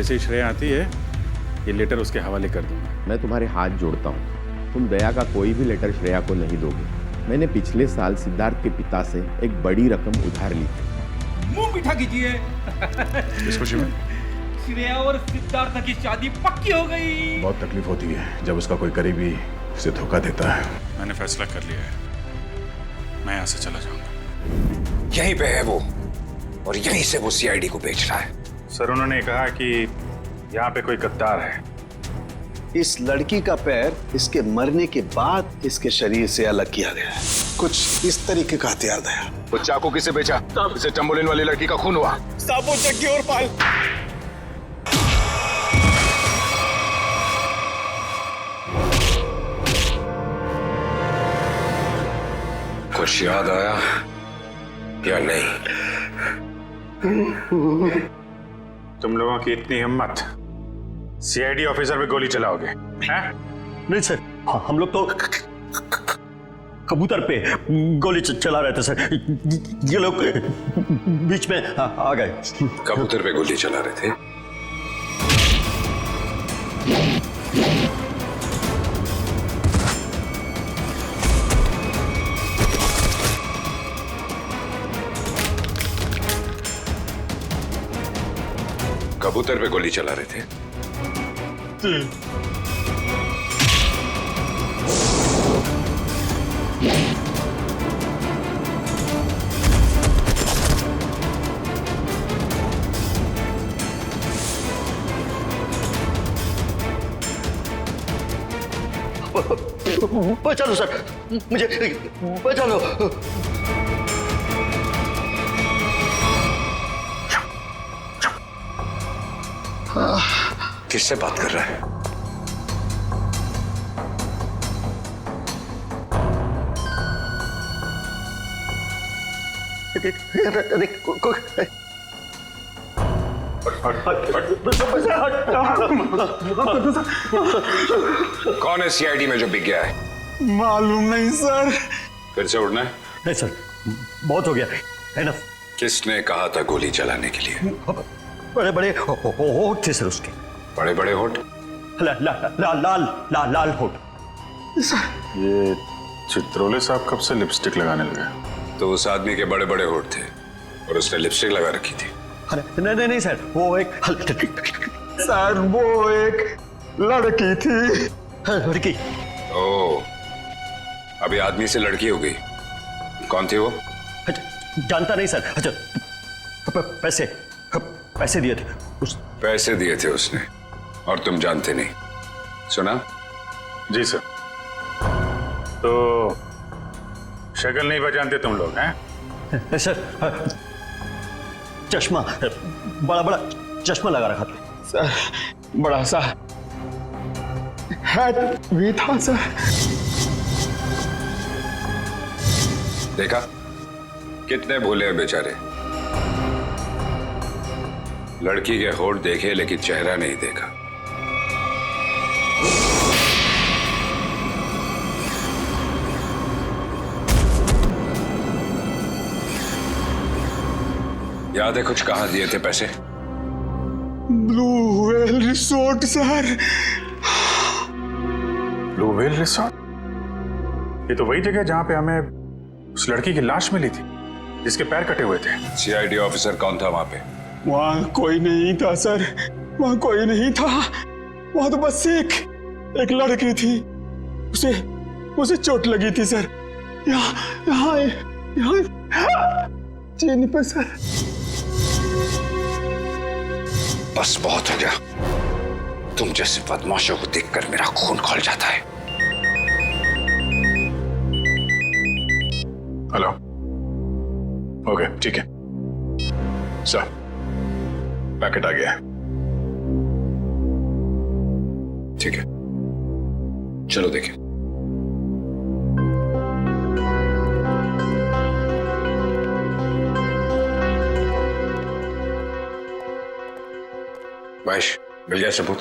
जैसे ही श्रेया आती है ये लेटर उसके हवाले कर दूंगा। मैं तुम्हारे हाथ जोड़ता हूँ, तुम दया का कोई भी लेटर श्रेया को नहीं दोगे। मैंने पिछले साल सिद्धार्थ के पिता से एक बड़ी रकम उधार ली थी। मुंह मीठा कीजिए। इस खुशी में श्रेया और सिद्धार्थ की शादी पक्की हो गई। बहुत तकलीफ होती है जब उसका कोई करीबी उसे धोखा देता है। मैंने फैसला कर लिया है, मैं यहाँ से चला जाऊंगा। यहीं पे है वो, और यहीं से वो सीआईडी को बेच रहा है। सर उन्होंने कहा कि यहाँ पे कोई गद्दार है। इस लड़की का पैर इसके मरने के बाद इसके शरीर से अलग किया गया है। कुछ इस तरीके का हथियार दया। वो चाकू किसे बेचा? इसे चंबोलिन वाली लड़की का खून हुआ। साबु, जग्गी और पाल। कुछ याद आया या नहीं? तुम लोगों की इतनी हिम्मत, सीआईडी ऑफिसर पे गोली चलाओगे हैं? नहीं सर, हम लोग तो कबूतर पे गोली चला रहे थे सर। ये लोग बीच में आ गए। कबूतर पे गोली चला रहे थे? कबूतर पे गोली चला रहे थे? बचा लो सर, मुझे बचा लो। किससे बात कर रहा है? कौन है सीआईडी में जो बिक गया है? मालूम नहीं सर। फिर से उड़ना है? नहीं सर, बहुत हो गया, एनफ। किसने कहा था गोली चलाने के लिए? बड़े बड़े होठ थे सर उसके। बड़े बड़े होठ? लाल होठ। ये चित्रोले साहब कब से लिपस्टिक लगाने लगे? तो उस आदमी के बड़े बड़े होठ थे और उसने लिपस्टिक लगा रखी थी। नहीं सर, वो एक सर वो एक लड़की थी। लड़की? ओह, अभी आदमी से लड़की हो गई। कौन थी वो? जानता नहीं सर। अच्छा, पैसे दिए थे पैसे दिए थे उसने, और तुम जानते नहीं? सुना? जी सर। तो शक्ल नहीं पहचानते तुम लोग हैं? सर, चश्मा, बड़ा बड़ा चश्मा लगा रखा था सर। बड़ा सा हैट भी था सर। देखा कितने भोले हैं बेचारे। लड़की के होठ देखे लेकिन चेहरा नहीं देखा। याद है कुछ कहाँ दिए थे पैसे? Blue whale resort sir. Blue whale resort? ये तो वही जगह जहां पे हमें उस लड़की की लाश मिली थी जिसके पैर कटे हुए थे। सीआईडी ऑफिसर कौन था वहां पे? वहां कोई नहीं था सर, वहां कोई नहीं था। वहां तो बस एक लड़की थी, उसे चोट लगी थी सर। यहाँ चीनी पे सर। बस बहुत हो गया। तुम जैसे बदमाशों को देखकर मेरा खून खौल जाता है। हेलो, ओके ठीक है सर, पैकेट आ गया है। ठीक है, चलो देखें। महेश, मिल गया सबूत?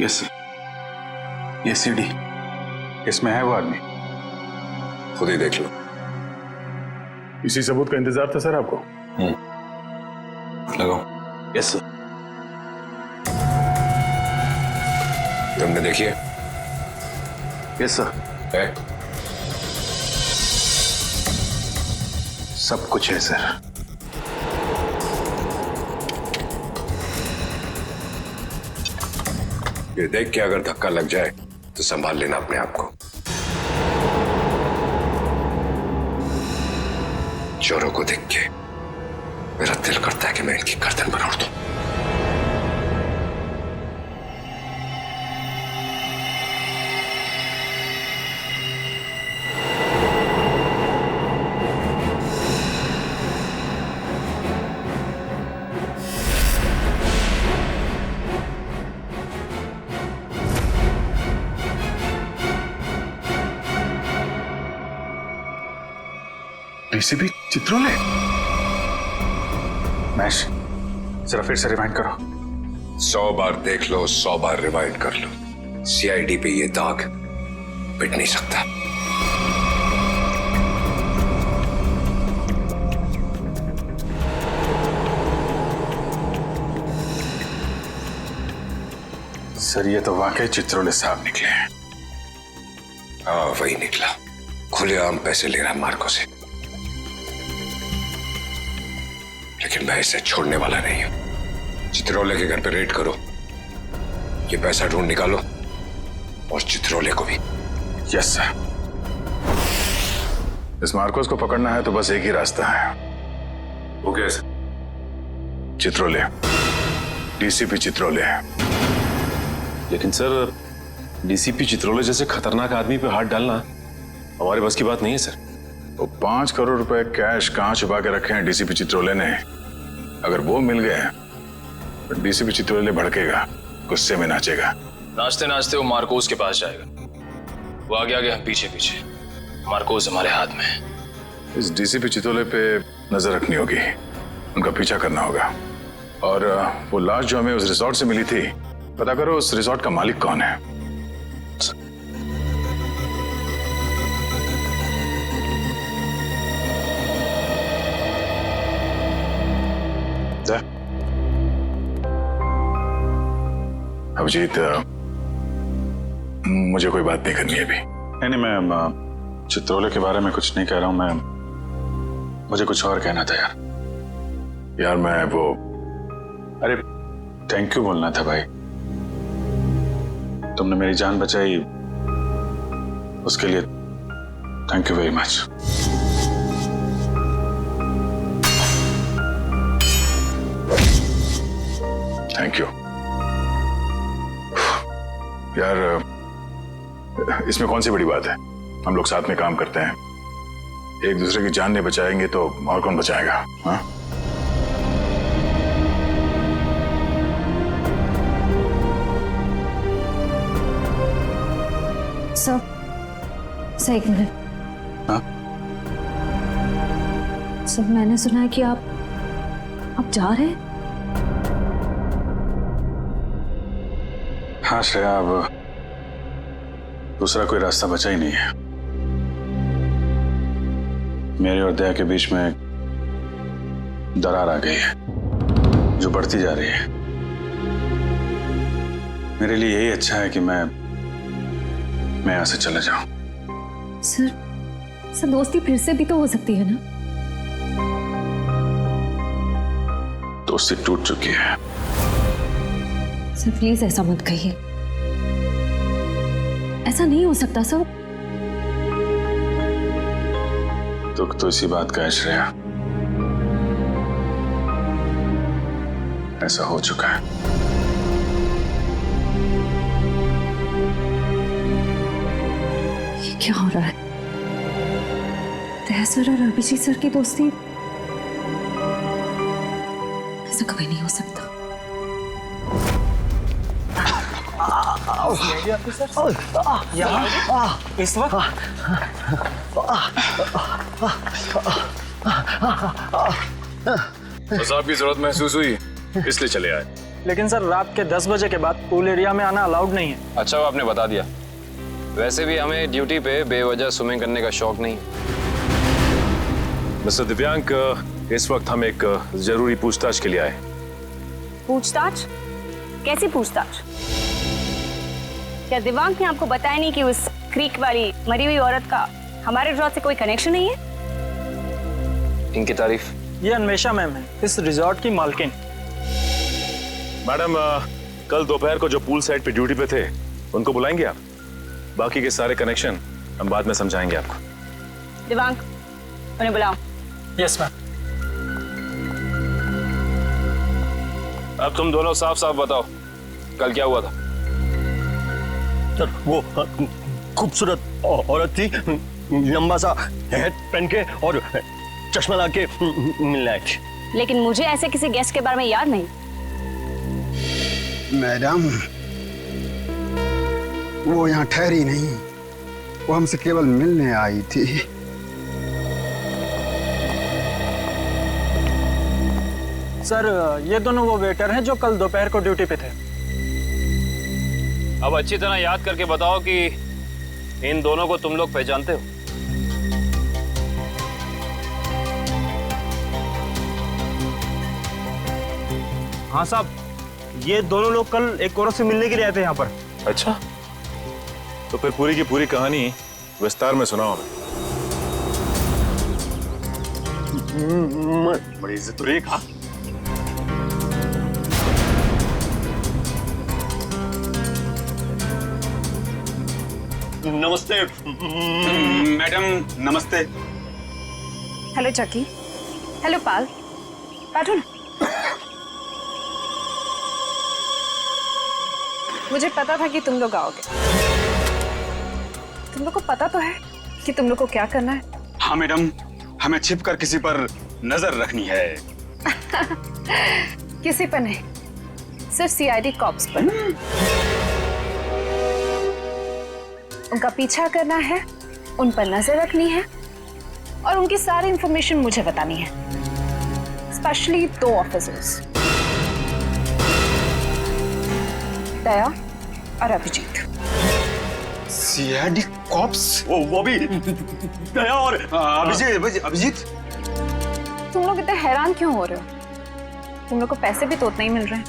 Yes sir. ये सीडी, इसमें है वो आदमी। खुद ही देख लो। इसी सबूत का इंतजार था सर आपको? लगाओ। Yes sir. तुमने देखी है? यस सर, है? सब कुछ है सर। ये देख के अगर धक्का लग जाए तो संभाल लेना अपने आप को। चोरों को देख के मेरा दिल करता है कि मैं इनकी गर्दन पर उड़ दूं। डीसीपी चित्रोले, मैश जरा फिर से रिवाइंड करो। 100 बार देख लो, 100 बार रिवाइंड कर लो, सीआईडी पे ये दाग मिट नहीं सकता। सर ये तो वाकई चित्रोले साहब निकले हैं। हाँ वही निकला, खुलेआम पैसे ले रहा मार्को से। लेकिन मैं इसे छोड़ने वाला नहीं हूं। चित्रोले के घर पे रेड करो, ये पैसा ढूंढ निकालो और चित्रोले को भी। Yes sir. इस मार्कोस को पकड़ना है तो बस एक ही रास्ता है। वो क्या सर? चित्रोले, डीसीपी चित्रोले। लेकिन सर, डीसीपी चित्रोले जैसे खतरनाक आदमी पे हाथ डालना हमारे बस की बात नहीं है सर। वो 5 करोड़ रुपए कैश कहां छुपा के रखे हैं डीसीपी चित्रोले ने? अगर वो मिल गए तो डीसीपी चित्रोले भड़केगा, गुस्से में नाचेगा। नाचते नाचते वो मार्कोस के पास जाएगा। वो आगे आगे, हम पीछे पीछे। मार्कोस हमारे हाथ में है। इस डीसीपी चित्रोले पे नजर रखनी होगी, उनका पीछा करना होगा। और वो लाश जो हमें उस रिसोर्ट से मिली थी, पता करो उस रिसोर्ट का मालिक कौन है। अभिजीत, मुझे कोई बात नहीं करनी है अभी। नहीं, मैं चित्रोले के बारे में कुछ नहीं कह रहा हूं। मुझे कुछ और कहना था यार मैं वो, अरे थैंक यू बोलना था भाई। तुमने मेरी जान बचाई, उसके लिए thank you very much. Thank you यार, इसमें कौन सी बड़ी बात है? हम लोग साथ में काम करते हैं, एक दूसरे की जान नहीं बचाएंगे तो और कौन बचाएगा? हाँ? सर एक मिनट। हाँ? सर मैंने सुना है कि आप जा रहे हैं। हाँ श्रेया, अब दूसरा कोई रास्ता बचा ही नहीं है। मेरे और दया के बीच में दरार आ गई है जो बढ़ती जा रही है। मेरे लिए यही अच्छा है कि मैं यहाँ से चले जाऊं। सर दोस्ती फिर से भी तो हो सकती है ना? दोस्ती टूट चुकी है। सर प्लीज ऐसा मत कहिए, ऐसा नहीं हो सकता सर। दुख तो इसी बात का है श्रेया, ऐसा हो चुका है। ये क्या हो रहा है? दया सर और अभिजीत सर की दोस्ती, ऐसा कभी नहीं हो सकता। इस वक्त बस आपकी जरूरत महसूस हुई इसलिए चले आए। लेकिन सर रात के 10 बजे के बाद पूल एरिया में आना अलाउड नहीं है। अच्छा वो आपने बता दिया। वैसे भी हमें ड्यूटी पे बेवजह स्विमिंग करने का शौक नहीं है। मिस्टर दिव्यांक, इस वक्त हम एक जरूरी पूछताछ के लिए आए। पूछताछ? कैसी पूछताछ? क्या दिवांग ने आपको बताया नहीं कि उस क्रीक वाली मरी हुई औरत का हमारे रिजॉर्ट से कोई कनेक्शन नहीं है? इनकी तारीफ। ये अन्वेषा मैम है, इस रिजॉर्ट की मालकिन। मैडम कल दोपहर को जो पूल साइड पे ड्यूटी पे थे उनको बुलाएंगे आप? बाकी के सारे कनेक्शन हम बाद में समझाएंगे आपको। दिवांग, उन्हें बुलाओ। Yes ma'am. अब तुम दोनों साफ साफ बताओ, कल क्या हुआ था? सर वो खूबसूरत औरत थी, लंबा सा हैट पहन के और चश्मा ला के मिलने आई थी। लेकिन मुझे ऐसे किसी गेस्ट के बारे में याद नहीं। मैडम, वो यहाँ ठहरी नहीं, वो हमसे केवल मिलने आई थी। सर ये दोनों वो वेटर हैं जो कल दोपहर को ड्यूटी पे थे। अब अच्छी तरह याद करके बताओ कि इन दोनों को तुम लोग पहचानते हो? हाँ साहब, ये दोनों लोग कल एक औरत से मिलने के लिए आए थे यहाँ पर। अच्छा, तो फिर पूरी की पूरी कहानी विस्तार में सुनाओ हमें। बड़ी इज्जत तो रही। हाँ, नमस्ते मैडम, नमस्ते। हेलो चकी। हेलो पाल, बैठो ना। मुझे पता था कि तुम लोग आओगे। तुम लोग को पता तो है कि तुम लोग को क्या करना है? हाँ मैडम, हमें छिपकर किसी पर नजर रखनी है। किसी पर नहीं, सिर्फ सीआईडी कॉप्स पर। उनका पीछा करना है, उन पर नजर रखनी है और उनकी सारी इंफॉर्मेशन मुझे बतानी है, स्पेशली 2 ऑफिसर्स, दया और अभिजीत। CID cops? वो भी दया और अभिजीत। तुम लोग इतने हैरान क्यों हो रहे हो? तुम लोग को पैसे भी तो उतने ही मिल रहे हैं।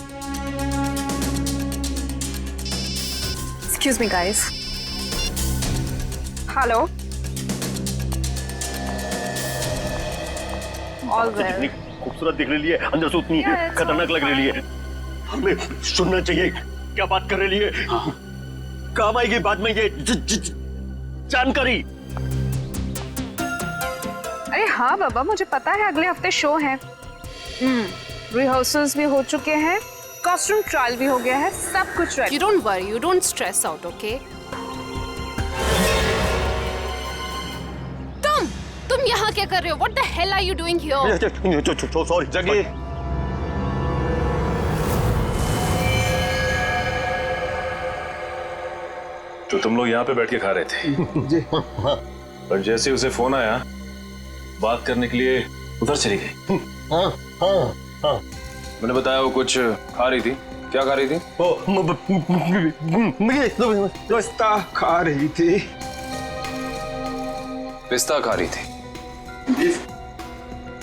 Excuse me guys. Hello. All well. खूबसूरत दिख रही है, अंदर से उतनी खतरनाक लग रही है। हमें सुनना चाहिए क्या बात कर रही है। काम आएगी बाद में ये जानकारी। अरे हाँ बाबा, मुझे पता है अगले हफ्ते शो है। रिहर्सल्स भी हो चुके हैं, कॉस्ट्यूम ट्रायल भी हो गया है, सब कुछ ready. You don't worry, you don't stress out, okay? तुम यहाँ क्या कर रहे हो? What the hell are you doing here? Sorry जगी। तो तुम लोग यहाँ पे बैठ के खा रहे थे और जैसे उसे फोन आया बात करने के लिए उधर चली गई। मैंने बताया वो कुछ खा रही थी। क्या खा रही थी? पिस्ता खा रही थी। पिस्ता खा रही थी?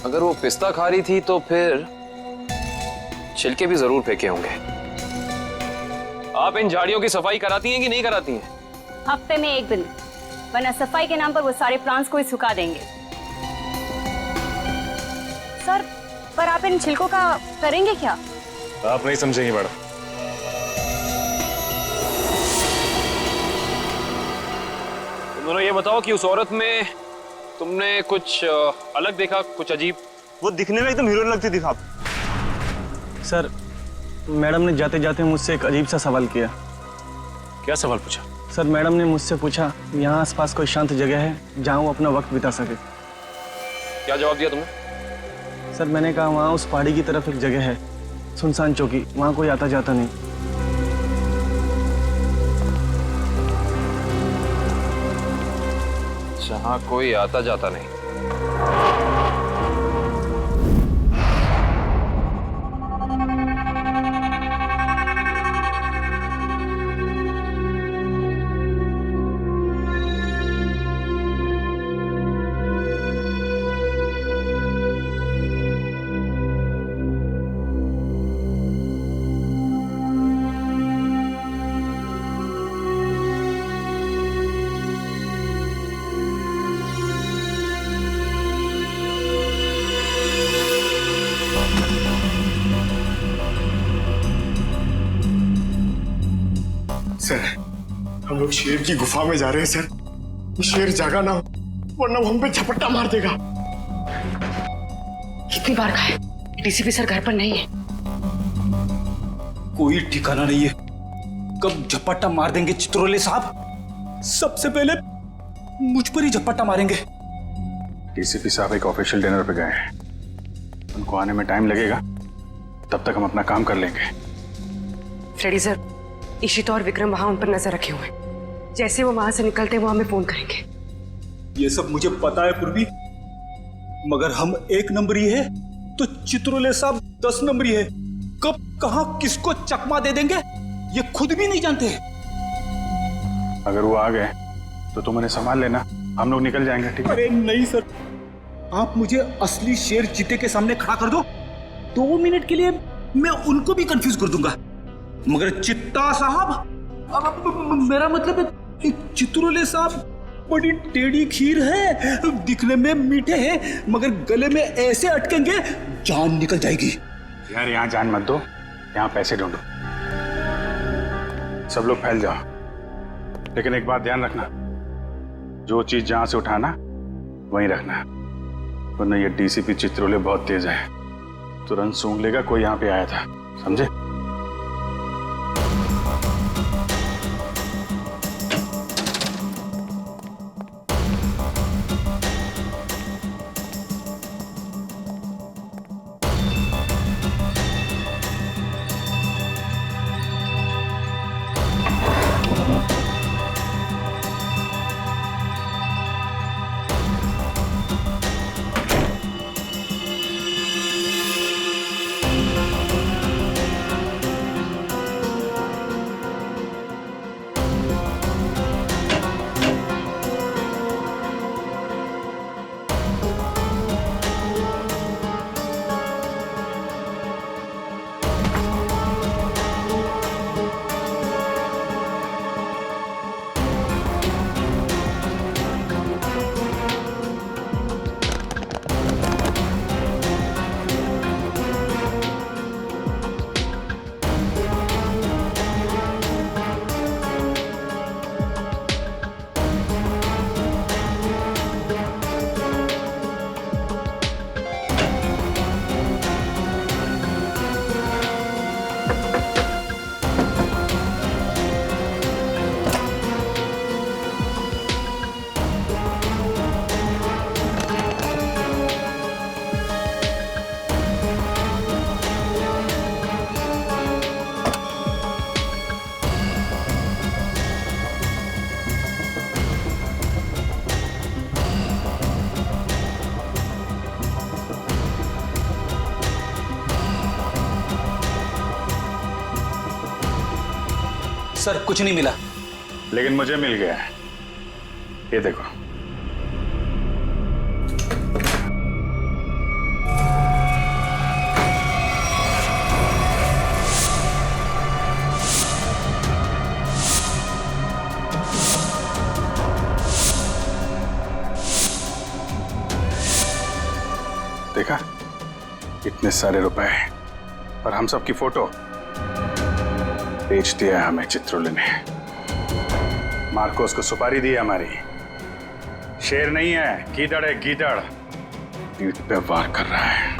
अगर वो पिस्ता खा रही थी तो फिर छिलके भी जरूर फेंके होंगे। आप इन झाड़ियों की सफाई कराती हैं कि नहीं कराती हैं? हफ्ते में 1 दिन, वरना सफाई के नाम पर वो सारे प्लांट्स को ही सुखा देंगे। सर, पर आप इन छिलकों का करेंगे क्या? आप नहीं समझेंगी मैडम। तुम दोनों ये बताओ कि उस औरत में तुमने कुछ अलग देखा, कुछ अजीब? वो दिखने में एकदम हीरोइन लगती थी साहब। सर, मैडम ने जाते जाते मुझसे एक अजीब सा सवाल किया। क्या सवाल पूछा? सर, मैडम ने मुझसे पूछा यहाँ आसपास कोई शांत जगह है जहाँ वो अपना वक्त बिता सके। क्या जवाब दिया तुमने? सर, मैंने कहा वहाँ उस पहाड़ी की तरफ एक जगह है, सुनसान चौकी, वहाँ कोई आता जाता नहीं। जहाँ कोई आता जाता नहीं। लोग शेर की गुफा में जा रहे हैं सर। शेर जागा ना हो, वरना वो हम पे झपट्टा मार देगा। कितनी बार कहा है, डीसीपी सर घर पर नहीं है। कोई ठिकाना नहीं है, कब झपट्टा मार देंगे चित्रोले साहब। सबसे पहले मुझ पर ही झपट्टा मारेंगे। डीसीपी साहब एक ऑफिशियल डिनर पे गए हैं, उनको आने में टाइम लगेगा, तब तक हम अपना काम कर लेंगे। फ्रेडी सर, इशिता और विक्रम वहां उन पर नजर रखे हुए हैं। जैसे वो वहां से निकलते वो हमें फोन करेंगे। ये सब मुझे पता है पूर्वी, मगर हम 1 नंबरी है तो चित्रोले साहब 10 नंबरी है। कब कहां किसको चकमा दे देंगे ये खुद भी नहीं जानते। अगर वो आ गए तो तुम उन्हें संभाल लेना, हम लोग निकल जाएंगे, ठीक है? अरे नहीं सर, आप मुझे असली शेर चीते के सामने खड़ा कर दो, 2 मिनट के लिए मैं उनको भी कंफ्यूज कर दूंगा। मगर चित्ता साहब, अब मेरा मतलब है चित्रोले साहब बड़ी टेढ़ी खीर है, दिखने में मीठे हैं मगर गले में ऐसे अटकेंगे जान निकल जाएगी। यार यहाँ जान मत दो, यहाँ पैसे ढूंढो। सब लोग फैल जाओ, लेकिन एक बात ध्यान रखना, जो चीज जहां से उठाना वहीं रखना, वरना ये डीसीपी चित्रोले बहुत तेज है, तुरंत सूंघ लेगा कोई यहाँ पे आया था, समझे? सर कुछ नहीं मिला। लेकिन मुझे मिल गया है, ये देखो। देखा, इतने सारे रुपए और हम सब की फोटो बेच दिया हमें चित्रोले ने। मार्कोस को सुपारी दी हमारी। शेर नहीं है, गीदड़ है, गीदड़। पीठ पे वार कर रहा है।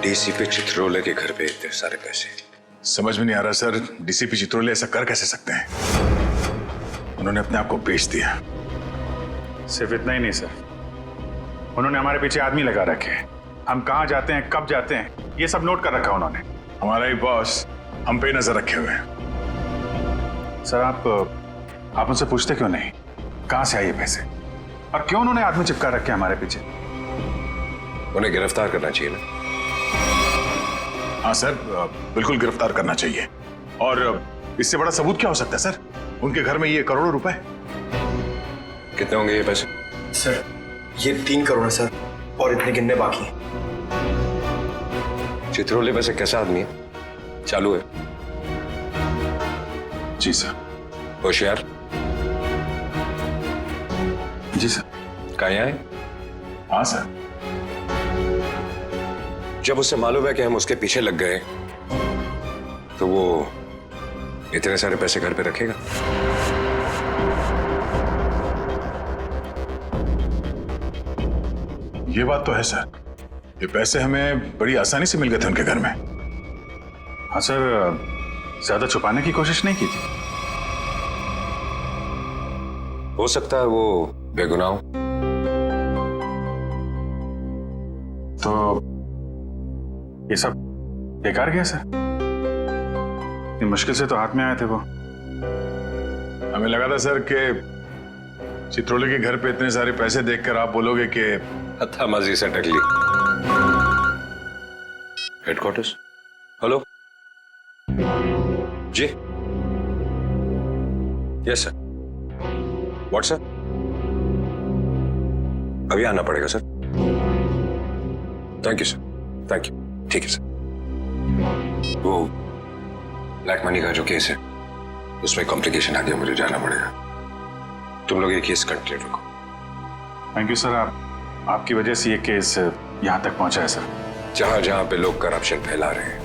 डीसीपी चित्रोले के घर पे इतने सारे पैसे, समझ में नहीं आ रहा सर, डीसीपी चित्रोले ऐसा कर कैसे सकते हैं? उन्होंने अपने आप को बेच दिया। सिर्फ इतना ही नहीं सर, उन्होंने हमारे पीछे आदमी लगा रखे हैं। हम कहाँ जाते हैं, कब जाते हैं, ये सब नोट कर रखा उन्होंने। हमारा ही बॉस हम पे नजर रखे हुए हैं। सर आप उनसे पूछते क्यों नहीं कहां से आए ये पैसे, और क्यों उन्होंने आदमी चिपका रखे हमारे पीछे? उन्हें गिरफ्तार करना चाहिए ना। हाँ सर, बिल्कुल गिरफ्तार करना चाहिए। और इससे बड़ा सबूत क्या हो सकता है सर? उनके घर में ये करोड़ों रुपए। कितने होंगे ये पैसे? सर ये 3 करोड़ है सर। और इतने गिनने बाकी हैं। चित्रोले वैसे कैसा आदमी है? चालू है? जी सर। होशियार? जी सर। कहाँ है? हाँ सर। जब उसे मालूम है कि हम उसके पीछे लग गए तो वो इतने सारे पैसे घर पे रखेगा? ये बात तो है सर, ये पैसे हमें बड़ी आसानी से मिल गए थे उनके घर में। हाँ सर, ज्यादा छुपाने की कोशिश नहीं की थी। हो सकता है वो बेगुनाह हो। तो ये सब बेकार गया सर? इतनी मुश्किल से तो हाथ में आए थे वो। हमें लगा था सर कि चित्रोले के घर पे इतने सारे पैसे देखकर आप बोलोगे कि हत्थामाजी से टकली। हेडक्वार्टर्स? हेलो जी। Yes sir. What sir? अभी आना पड़ेगा sir. Thank you sir, thank you. ठीक है सर। वो ब्लैक मनी का जो केस है उसमें कॉम्प्लिकेशन आ गया, मुझे जाना पड़ेगा। तुम लोग ये केस कंटिन्यू रखो। Thank you sir. आपकी वजह से ये केस यहाँ तक पहुंचा है सर। जहां जहां पे लोग करप्शन फैला रहे हैं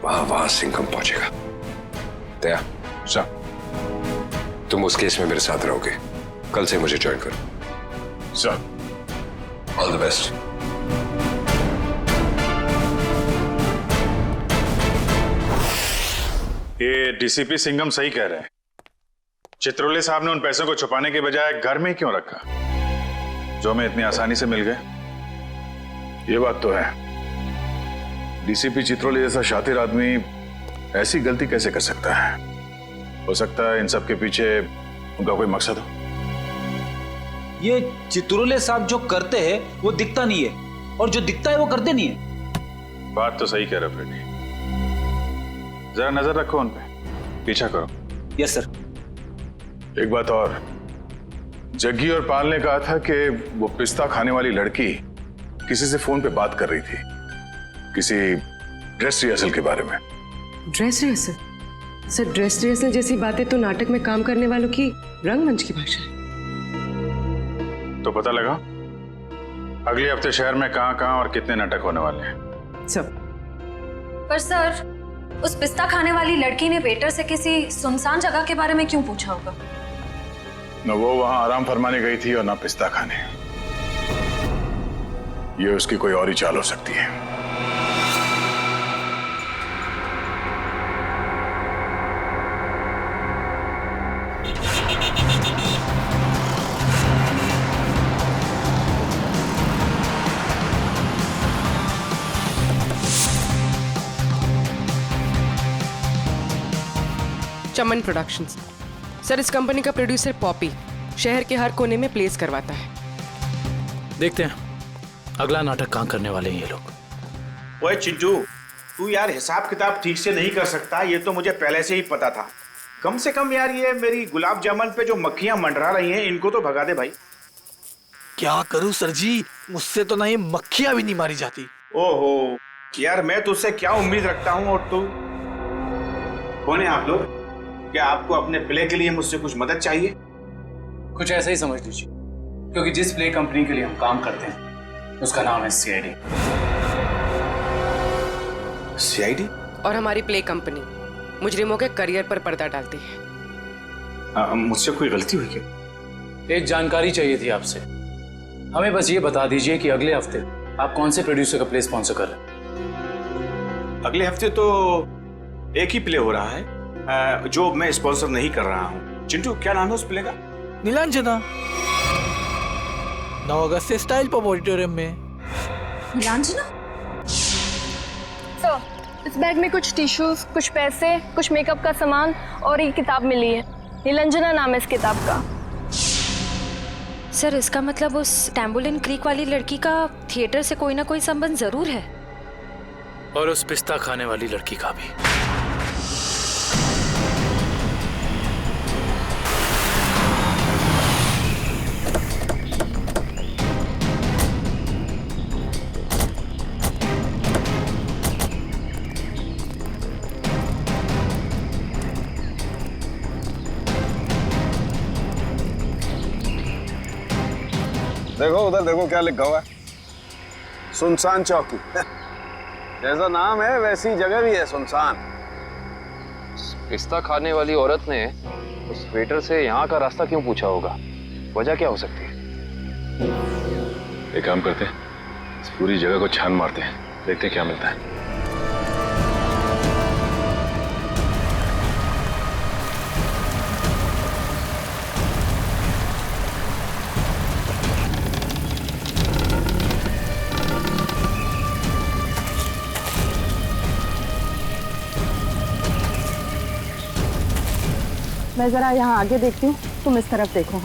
वहां वहां सिंघम पहुंचेगा। दया सर, तुम उस केस में मेरे साथ रहोगे। कल से मुझे ज्वाइन करो सर। All the best. ये डीसीपी सिंघम सही कह रहे हैं। चित्रोले साहब ने उन पैसों को छुपाने के बजाय घर में ही क्यों रखा, जो हमें इतनी आसानी से मिल गए। ये बात तो है, डीसीपी चित्रोले जैसा शातिर आदमी ऐसी गलती कैसे कर सकता है? हो सकता है इन सब के पीछे उनका कोई मकसद हो। ये चित्रोले साहब जो करते हैं वो दिखता नहीं है, और जो दिखता है वो करते नहीं है। बात तो सही कह रहे फ्रेडी। जरा नजर रखो उन पे, पीछा करो। Yes sir. एक बात और, जग्गी और पाल ने कहा था कि वो पिस्ता खाने वाली लड़की किसी से फोन पे बात कर रही थी, किसी ड्रेस रिहर्सल के बारे में। Dress rehearsal? Sir, dress rehearsal जैसी बातें तो नाटक में काम करने वालों की रंगमंच की भाषा है। तो पता लगा अगले हफ्ते शहर में कहां और कितने नाटक होने वाले हैं? सब। पर सर, उस पिस्ता खाने वाली लड़की ने वेटर से किसी सुनसान जगह के बारे में क्यों पूछा होगा? न वो वहां आराम फरमाने गई थी और ना पिस्ता खाने। ये उसकी कोई और ही चाल हो सकती है। चमन प्रोडक्शंस। सर, इस कंपनी का प्रोड्यूसर पॉपी शहर के हर कोने में प्लेस करवाता है। देखते हैं अगला नाटक कहाँ करने वाले हैं ये लोग। ओए चिंटू, तू यार हिसाब किताब ठीक से नहीं कर सकता, ये तो मुझे पहले से ही पता था। कम से कम यार ये मेरी गुलाब जामुन पे जो मक्खियां मंडरा रही हैं इनको तो भगा दे भाई। क्या करूं सर जी, मुझसे तो ना ये मक्खियां भी नहीं मारी जाती। ओहो यार, मैं तुझसे क्या उम्मीद रखता हूँ। और तू कौन है आप लोग? क्या आपको अपने प्ले के लिए मुझसे कुछ मदद चाहिए? कुछ ऐसा ही समझ लीजिए, क्योंकि जिस प्ले कंपनी के लिए हम काम करते हैं उसका नाम है सीआईडी। सीआईडी? और हमारी प्ले कंपनी मुजरिमों के करियर पर पर्दा डालती है। मुझसे कोई गलती हुई क्या? एक जानकारी चाहिए थी आपसे। हमें बस ये बता दीजिए कि अगले हफ्ते आप कौन से प्रोड्यूसर का प्ले स्पॉन्सर कर रहे हैं? अगले हफ्ते तो एक ही प्ले हो रहा है जो मैं स्पॉन्सर नहीं कर रहा हूँ। चिंटू, क्या नाम है उस प्ले का? नीलांजना। 9 अगस्त से स्टाइल पब ऑडिटोरियम में। नीलांजना? सर, इस बैग में कुछ टिश्यूज, कुछ पैसे, कुछ मेकअप का सामान और एक किताब मिली है। नीलांजना नाम है इस किताब का। सर, इसका मतलब उस टैम्बुलिन क्रीक वाली लड़की का थिएटर से कोई ना कोई संबंध जरूर है। और उस पिस्ता खाने वाली लड़की का भी। देखो उधर देखो क्या लिखा हुआ है, सुनसान चौकी। जैसा नाम है वैसी जगह भी है, सुनसान। पिस्ता खाने वाली औरत ने उस वेटर से यहाँ का रास्ता क्यों पूछा होगा? वजह क्या हो सकती है? एक काम करते हैं, इस पूरी जगह को छान मारते हैं, देखते हैं क्या मिलता है। मैं जरा यहाँ आगे देखती हूँ, तुम इस तरफ देखो।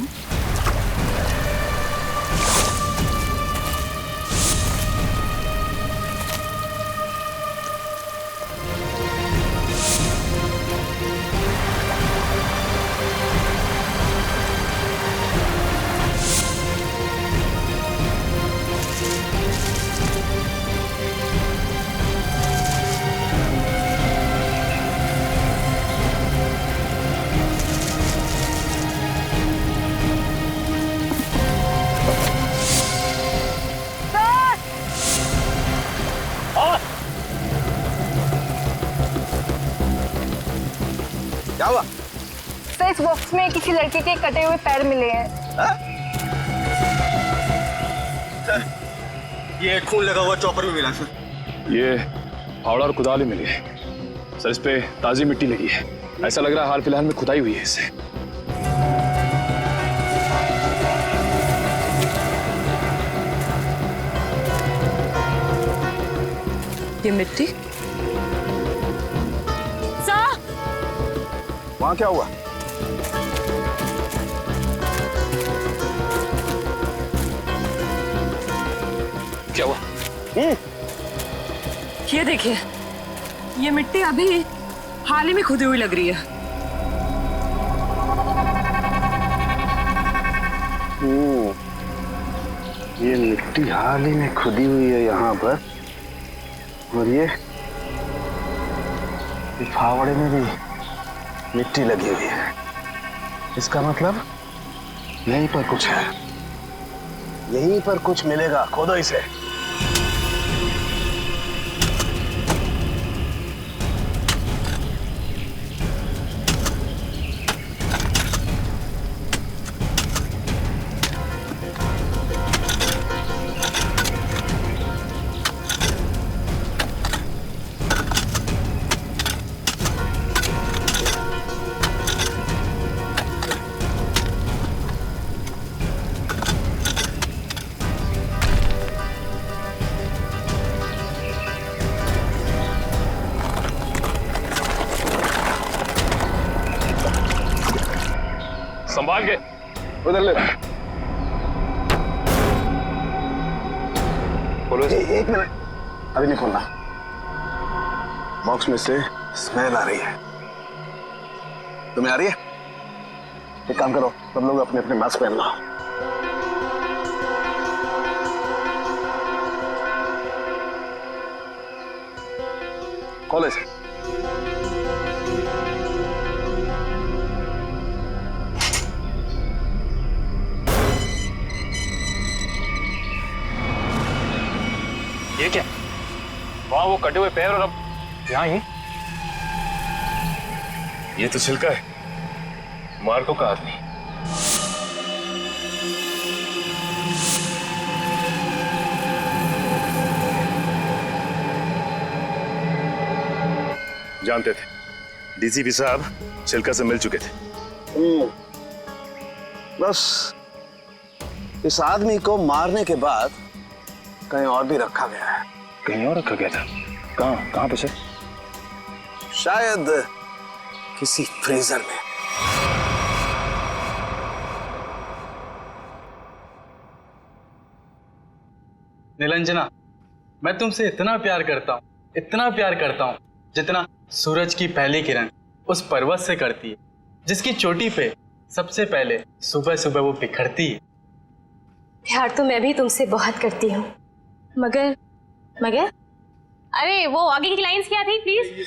हाँ क्या हुआ? सर, इस बॉक्स में किसी लड़के के कटे हुए पैर मिले हैं। ये खून लगा हुआ चॉपर भी मिला सर। ये फावड़ा और कुदाल ही मिली है सर, इस पे ताजी मिट्टी लगी है। ऐसा लग रहा है हाल फिलहाल में खुदाई हुई है इससे। ये मिट्टी वहां क्या हुआ? क्या हुआ? ये देखिए, ये मिट्टी अभी हाल ही में खुदी हुई लग रही है। ये मिट्टी हाल ही में खुदी हुई है यहाँ पर, और ये फावड़े में भी मिट्टी लगी हुई है। इसका मतलब यहीं पर कुछ है, यहीं पर कुछ मिलेगा। खोदो इसे। संभाल के उधर ले। बोलो। एक मिनट, अभी नहीं खोलना। बॉक्स में से स्मेल आ रही है। तुम्हें आ रही है? एक काम करो, सब लोग अपने अपने मास्क पहन लो। खोलो इसे। ये क्या? वहां वो कटे हुए पैर और अब यहाँ ही। ये तो छिलका है, मार्को का आदमी। जानते थे डीसीपी साहब छिलका से मिल चुके थे। बस इस आदमी को मारने के बाद कहीं और भी रखा गया है। कहीं और रखा गया था? कहाँ पे सर? शायद किसी फ्रीजर में। निलंजना, मैं तुमसे इतना प्यार करता हूँ, इतना प्यार करता हूँ, जितना सूरज की पहली किरण उस पर्वत से करती है, जिसकी चोटी पे सबसे पहले सुबह सुबह वो बिखरती है। प्यार तो मैं भी तुमसे बहुत करती हूँ, मगर अरे वो आगे की लाइंस क्या थी प्लीज?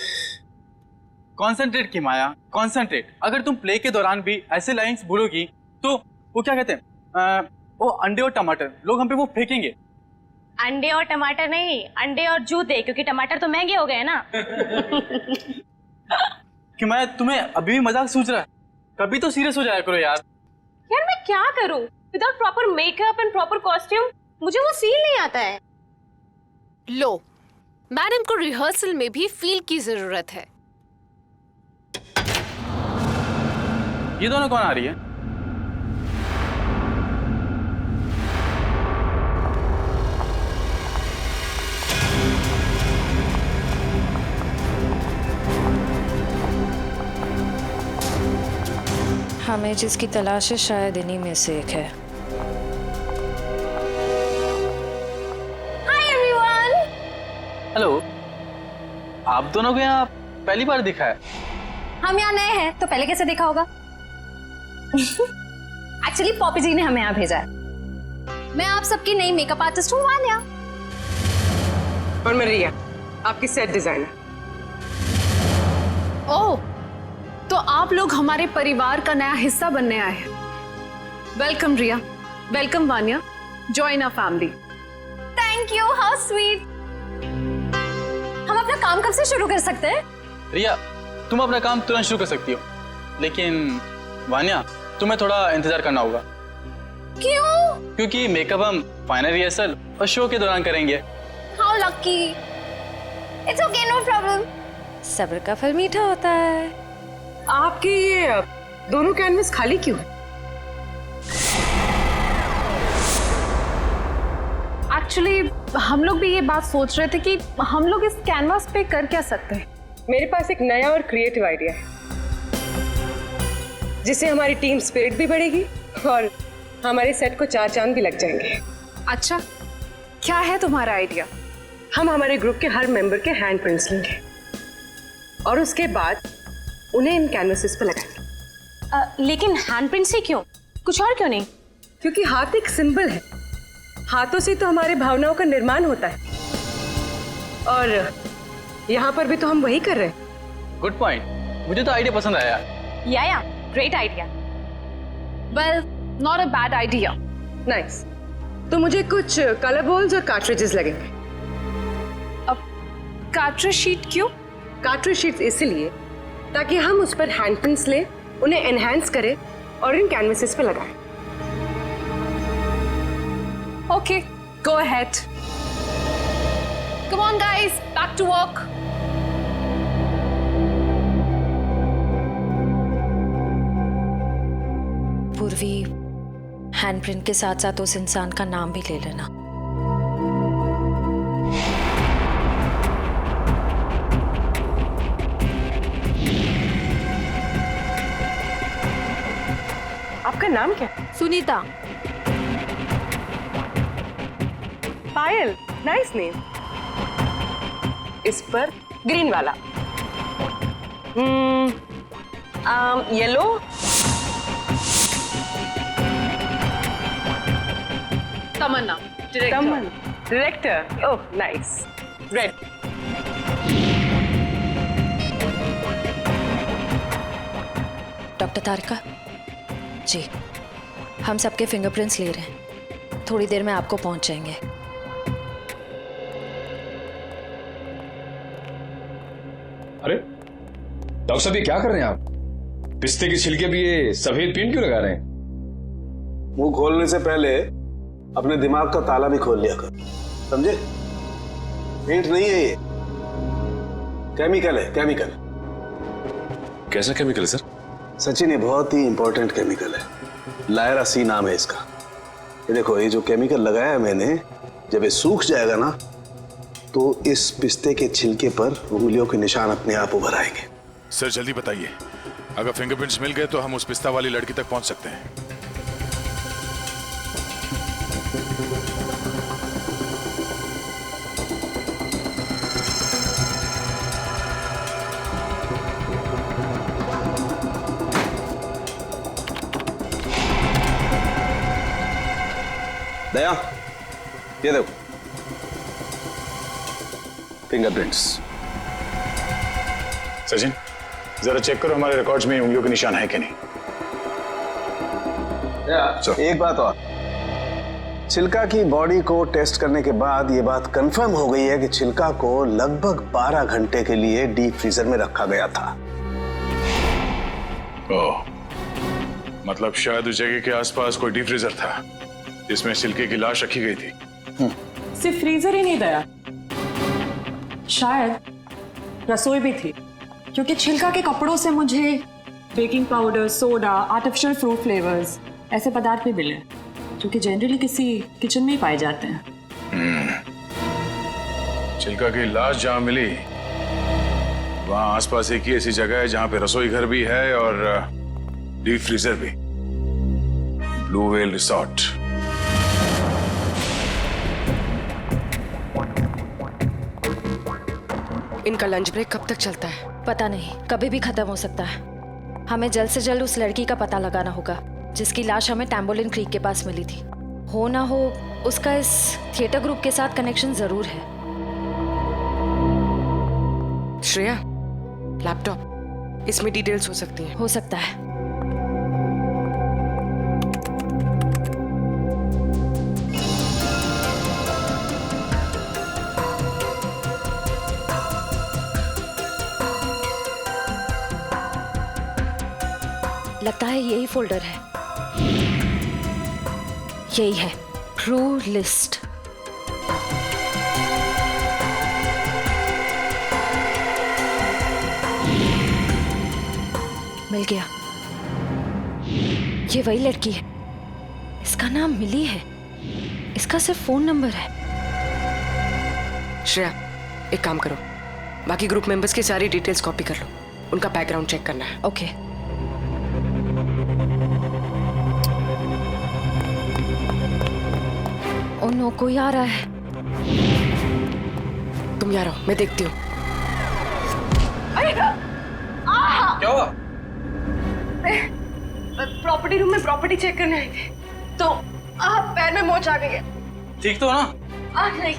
कॉन्सेंट्रेट की माया, कॉन्सेंट्रेट। अगर तुम प्ले के दौरान भी ऐसे लाइंस बोलोगी तो वो क्या कहते हैं, वो अंडे और टमाटर लोग हम पे वो फेंकेंगे। अंडे और टमाटर नहीं, अंडे और जूते, क्योंकि टमाटर तो महंगे हो गए ना। कि मैं तुम्हें अभी भी मजाक सूझ रहा है, कभी तो सीरियस हो जाया करो यार। यार मैं क्या करूं without proper makeup and proper costume, मुझे वो फील नहीं आता है। लो, मैडम को रिहर्सल में भी फील की जरूरत है। ये दोनों कौन आ रही है? हमें जिसकी तलाश है शायद इन्हीं में से एक है। Hi everyone. हेलो, आप दोनों को यहाँ पहली बार दिखा है? हम यहाँ नए हैं तो पहले कैसे देखा होगा? एक्चुअली पॉपी जी ने हमें यहाँ भेजा है। मैं आप सबकी नई मेकअप आर्टिस्ट हूँ वान्या। और मैं रिया, आपकी सेट डिजाइनर। ओह, तो आप लोग हमारे परिवार का नया हिस्सा बनने आए हैं। Welcome Riya, welcome Vanya, join our family. Thank you, how sweet. हम अपना काम कब से शुरू कर सकते हैं? रिया, तुम अपना काम तुरंत शुरू कर सकती हो, लेकिन वान्या तुम्हें थोड़ा इंतजार करना होगा। क्यों? क्योंकि मेकअप हम फाइनल रिहर्सल और शो के दौरान करेंगे। How lucky. It's okay, no problem. सब्र का फल मीठा होता है। आपके ये दोनों कैनवस खाली क्यों है? एक्चुअली हम लोग भी ये बात सोच रहे थे कि हम लोग इस कैनवास पे कर क्या सकते हैं। मेरे पास एक नया और क्रिएटिव आइडिया है, जिससे हमारी टीम स्पिरिट भी बढ़ेगी और हमारे सेट को 4 चांद भी लग जाएंगे। अच्छा, क्या है तुम्हारा आइडिया? हम हमारे ग्रुप के हर मेंबर के हैंड प्रिंट्स लेंगे और उसके बाद उन्हें इन कैनवसेस पर लगाएंगे। लेकिन हैंडप्रिंट से क्यों? कुछ और क्यों नहीं? क्योंकि हाथ एक सिंबल है, हाथों से तो हमारे भावनाओं का निर्माण होता है और यहाँ पर भी तो हम वही कर रहे हैं। गुड पॉइंट, मुझे तो आइडिया पसंद आया। या great idea. Well, not a bad idea. Nice. तो मुझे कुछ कलर बॉल्स और कार्ट्रिजेस लगेंगे। अब कार्ट्रिज शीट क्यों? कार्ट्रिज शीट्स इसलिए ताकि हम उस पर हैंड प्रिंट्स लें, उन्हें एनहांस करें और इन कैनवसेस पे लगाएं। Okay, go ahead. Come on guys, back to work. Purvi, handprint के साथ साथ उस इंसान का नाम भी ले लेना। आपका नाम क्या? सुनीता। Payal, nice name. इस पर ग्रीन वाला। Yellow. Tamanna, director. Oh nice. Red. Doctor Tarika ji, हम सबके फिंगरप्रिंट्स ले रहे हैं, थोड़ी देर में आपको पहुंच जाएंगे। अरे डॉक्टर साहब, ये क्या कर रहे हैं आप? पिस्ते के छिलके भी ये सफेद पेंट क्यों लगा रहे हैं? मुंह खोलने से पहले अपने दिमाग का ताला भी खोल लिया कर, समझे? पेंट नहीं है ये, केमिकल है, केमिकल। कैसा केमिकल है सर? सचिन, ये बहुत ही इंपॉर्टेंट केमिकल है, लायरा सी नाम है इसका। ये देखो, ये जो केमिकल लगाया है मैंने, जब ये सूख जाएगा ना तो इस पिस्ते के छिलके पर उंगलियों के निशान अपने आप उभर आएंगे। सर जल्दी बताइए, अगर फिंगरप्रिंट्स मिल गए तो हम उस पिस्ता वाली लड़की तक पहुंच सकते हैं। दया, ये देखो फिंगरप्रिंट्स। सचिन, जरा चेक करो हमारे रिकॉर्ड्स में उंगलियों के निशान है कि नहीं। एक बात और, चिल्का की बॉडी को टेस्ट करने के बाद ये बात कंफर्म हो गई है कि चिल्का को लगभग 12 घंटे के लिए डीप फ्रीजर में रखा गया था। ओह, मतलब शायद उस जगह के आसपास कोई डीप फ्रीजर था जिसमें चिल्के की लाश रखी गई थी। सिर्फ फ्रीजर ही नहीं दया, शायद रसोई भी थी, क्योंकि छिलका के कपड़ों से मुझे baking powder, soda, artificial fruit flavours ऐसे पदार्थ भी मिले जो कि जनरली किसी किचन में ही पाए जाते हैं। चिल्का की लाश जहां मिली वहां आसपास एक ही ऐसी जगह है जहां पे रसोई घर भी है और डीप फ्रीजर भी। Blue whale resort. इनका लंच ब्रेक कब तक चलता है? पता नहीं, कभी भी खत्म हो सकता है। हमें जल्द से जल्द उस लड़की का पता लगाना होगा जिसकी लाश हमें टैम्बोलिन क्रीक के पास मिली थी। हो ना हो उसका इस थिएटर ग्रुप के साथ कनेक्शन जरूर है। श्रेया, लैपटॉप, इसमें डिटेल्स हो सकती हैं। हो सकता है। लगता है यही फोल्डर है। यही है, ट्रू लिस्ट। मिल गया। ये वही लड़की है। इसका नाम मिली है। इसका सिर्फ फोन नंबर है। श्रेया, एक काम करो, बाकी ग्रुप मेंबर्स की सारी डिटेल्स कॉपी कर लो, उनका बैकग्राउंड चेक करना है। ओके। ओ नो, कोई आ रहा है। तुम यहाँ रहो, मैं देखती हूँ। क्या हुआ? प्रॉपर्टी रूम में प्रॉपर्टी चेक करने आई थी, तो पैर में मोच आ गई है। ठीक तो हो ना? नहीं।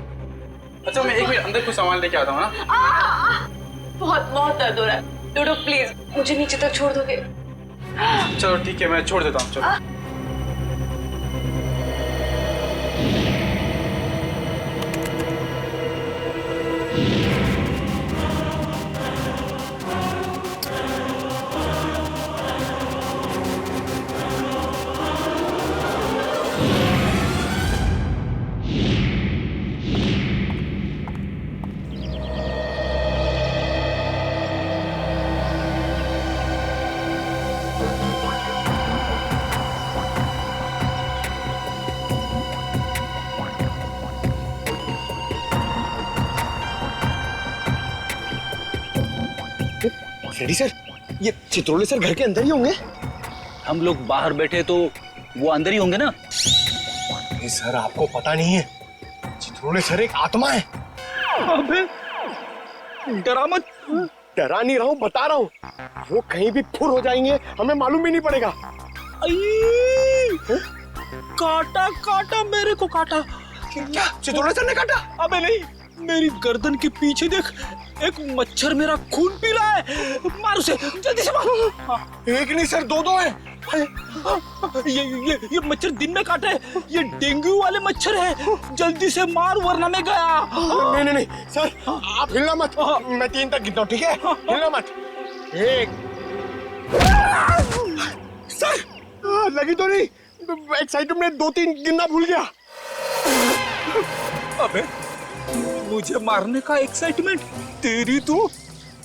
अच्छा, मैं एक मिनट अंदर कुछ सामान लेके आता हूँ ना। बहुत बहुत दर्द हो रहा है। डोडो प्लीज मुझे नीचे तक छोड़ दोगे? चलो ठीक है, मैं छोड़ देता हूँ। चलो। रेडी सर, ये चित्रोले सर घर के अंदर ही होंगे? हम लोग बाहर बैठे तो वो अंदर ही होंगे ना। नहीं सर, आपको पता नहीं है, चित्रोले सर एक आत्मा है। अबे डरा मत। डरा नहीं रहा हूँ, बता रहा हूँ, वो कहीं भी फुर हो जाएंगे, हमें मालूम भी नहीं पड़ेगा। काटा काटा, मेरे को काटा। क्या चित्रोले सर ने काटा? अबे नहीं, मेरी गर्दन के पीछे देख, एक मच्छर मेरा खून पी रहा है। मार उसे, जल्दी से मार। एक नहीं सर, दो हैं। ये मच्छर दिन में काटे, ये डेंगू वाले मच्छर है। जल्दी से मार वरना मैं गया। नहीं सर, आप हिलना मत, मैं 3 तक गिनता हूँ, ठीक है? हिलना मत। 1। सर लगी तो नहीं? एक्साइटमेंट में 2-3 गिनना भूल गया। अबे मुझे मारने का एक्साइटमेंट, तेरी तो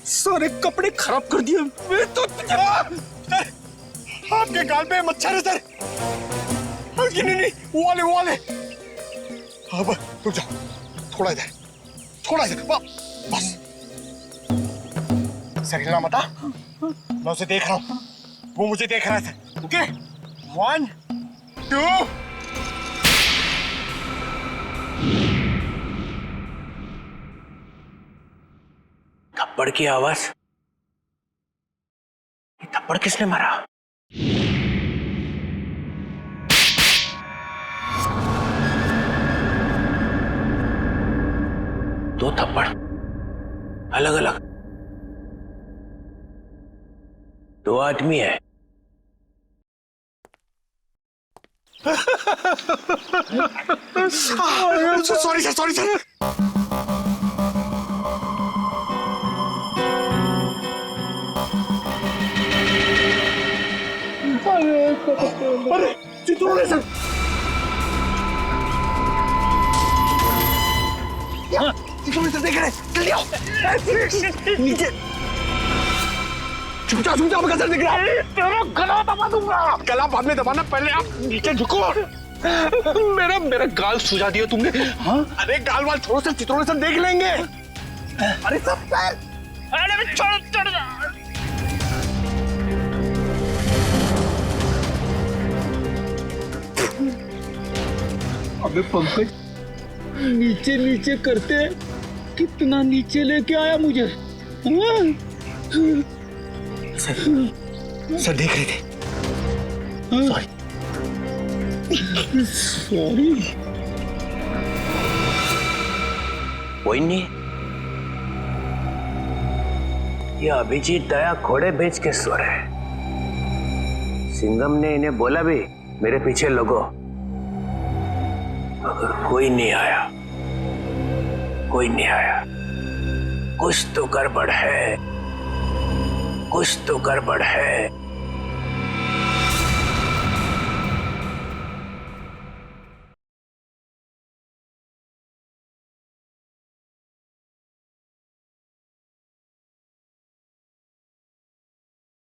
सारे कपड़े खराब कर दिए। मैं तो आपके गाल पे मच्छर है सर। नहीं, वो वाले। अब रुक जाओ, थोड़ा इधर, बस। सर हिलना मत, मैं उसे देख रहा हूँ, वो मुझे देख रहा है सर। ओके, 1, 2। थप्पड़ की आवाज। ये थप्पड़ किसने मारा? दो थप्पड़ अलग अलग, 2 आदमी है। Sorry sir, sorry sir. अरे चित्रोले सर, चित्रोले सर देख रहे, जल्दी आओ नीचे। छुप जाओ, मैं सर दिख रहा है। तेरा गला दबा दूंगा। गला बाद में दबाना, पहले आप नीचे झुको। मेरा गाल सुझा दिया तुमने। हाँ? अरे गाल वाल छोड़ो सर, चित्रोले सर देख लेंगे। अरे सब अरे छोड़ चढ़ जा। अबे पंकज, नीचे नीचे करते कितना नीचे लेके आया मुझे। सर देख रहे थे। सॉरी। कोई नहीं, ये अभिजीत दया घोड़े बेच के सो रहे। सिंघम ने इन्हें बोला भी मेरे पीछे लगो। अगर कोई नहीं आया, कुछ तो गड़बड़ है, कुछ तो गड़बड़ है।